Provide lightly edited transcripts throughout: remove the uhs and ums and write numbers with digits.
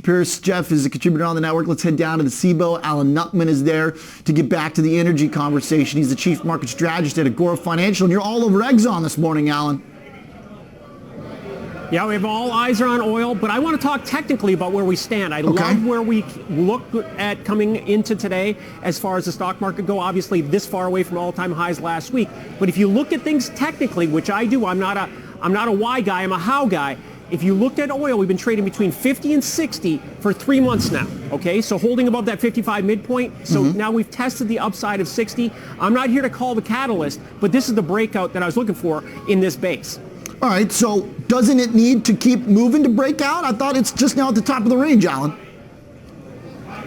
Pierce. Jeff is a contributor on the network. Let's head down to the SIBO. Alan Nuttman is there to get back to the energy conversation. He's the chief market strategist at Agora Financial, and you're all over XOM this morning, Alan. Yeah, we have all eyes are on oil, but I want to talk technically about where we stand. I love where we look at coming into today as far as the stock market go. Obviously, this far away from all-time highs last week. But if you look at things technically, which I do, I'm not a why guy, I'm a how guy. If you looked at oil, we've been trading between 50 and 60 for 3 months now, okay? So holding above that 55 midpoint. So now we've tested the upside of 60. I'm not here to call the catalyst, but this is the breakout that I was looking for in this base. All right, so doesn't it need to keep moving to break out? I thought it's just now at the top of the range, Alan.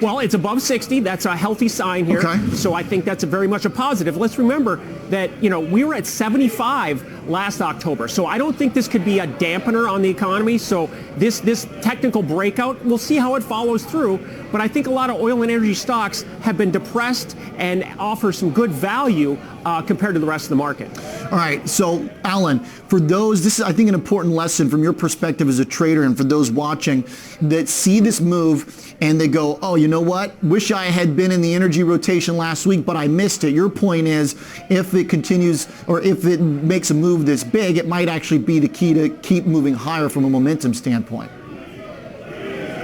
Well, it's above 60. That's a healthy sign here. Okay. So I think that's very much a positive. Let's remember that, we were at 75 last October. So I don't think this could be a dampener on the economy. So this technical breakout, we'll see how it follows through. But I think a lot of oil and energy stocks have been depressed and offer some good value compared to the rest of the market. All right, so Alan, for those, this is, I think, an important lesson from your perspective as a trader and for those watching that see this move and they go, oh, you know what? Wish I had been in the energy rotation last week, but I missed it. Your point is, if it continues or if it makes a move this big, it might actually be the key to keep moving higher from a momentum standpoint.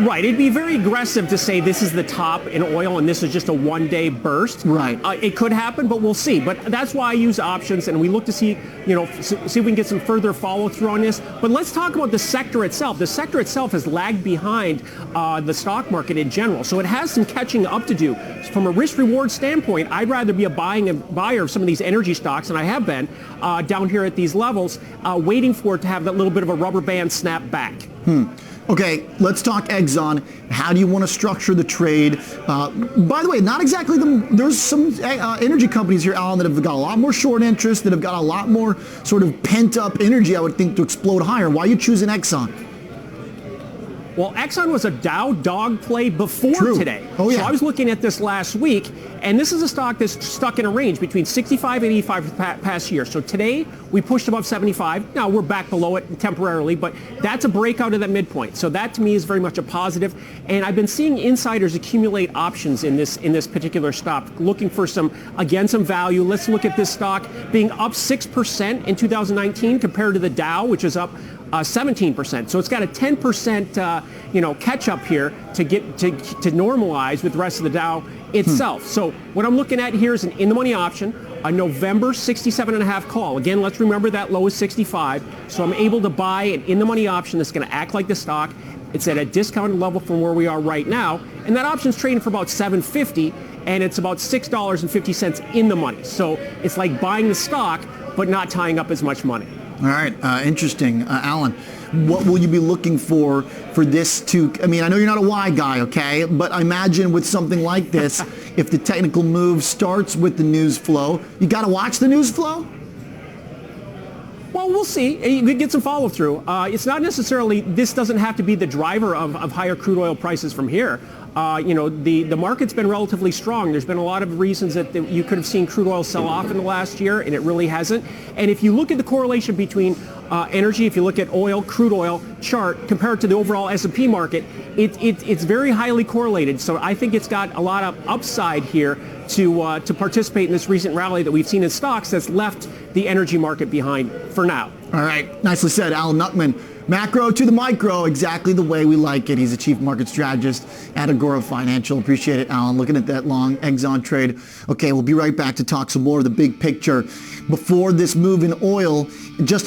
Right. It'd be very aggressive to say this is the top in oil and this is just a one-day burst. Right. It could happen, but we'll see. But that's why I use options, and we look to see, see if we can get some further follow-through on this. But let's talk about the sector itself. The sector itself has lagged behind the stock market in general, so it has some catching up to do. From a risk-reward standpoint, I'd rather be a buyer of some of these energy stocks, and I have been down here at these levels, waiting for it to have that little bit of a rubber band snap back. Okay, let's talk XOM. How do you want to structure the trade? By the way, not exactly there's some energy companies here, Alan, that have got a lot more short interest, that have got a lot more sort of pent-up energy, I would think, to explode higher. Why are you choosing XOM? Well, Exxon was a Dow dog play before today. Oh, yeah. So I was looking at this last week, and this is a stock that's stuck in a range between 65 and 85 for the past year. So today, we pushed above 75. Now, we're back below it temporarily, but that's a breakout of that midpoint. So that, to me, is very much a positive. And I've been seeing insiders accumulate options in this particular stock, looking for some value. Let's look at this stock being up 6% in 2019 compared to the Dow, which is up 17%. So it's got a 10% catch up here to get to normalize with the rest of the Dow itself. So what I'm looking at here is an in-the-money option, a November 67.5 call. Again, let's remember that low is 65. So I'm able to buy an in-the-money option that's going to act like the stock. It's at a discounted level from where we are right now, and that option's trading for about $7.50, and it's about $6.50 in the money. So it's like buying the stock, but not tying up as much money. All right, interesting. Alan, what will you be looking for this to, I mean, I know you're not a why guy, okay, but I imagine with something like this, if the technical move starts with the news flow, you got to watch the news flow? Well, we'll see. You could get some follow-through. It's not necessarily, this doesn't have to be the driver of higher crude oil prices from here. The market's been relatively strong. There's been a lot of reasons that you could have seen crude oil sell off in the last year, and it really hasn't. And if you look at the correlation between energy, if you look at crude oil chart compared to the overall S&P market, it's very highly correlated. So I think it's got a lot of upside here to participate in this recent rally that we've seen in stocks that's left the energy market behind for now. All right, nicely said, Alan Nuttman. Macro to the micro, exactly the way we like it. He's a chief market strategist at Agora Financial. Appreciate it, Alan. Looking at that long XOM trade. Okay, we'll be right back to talk some more of the big picture. Before this move in oil, just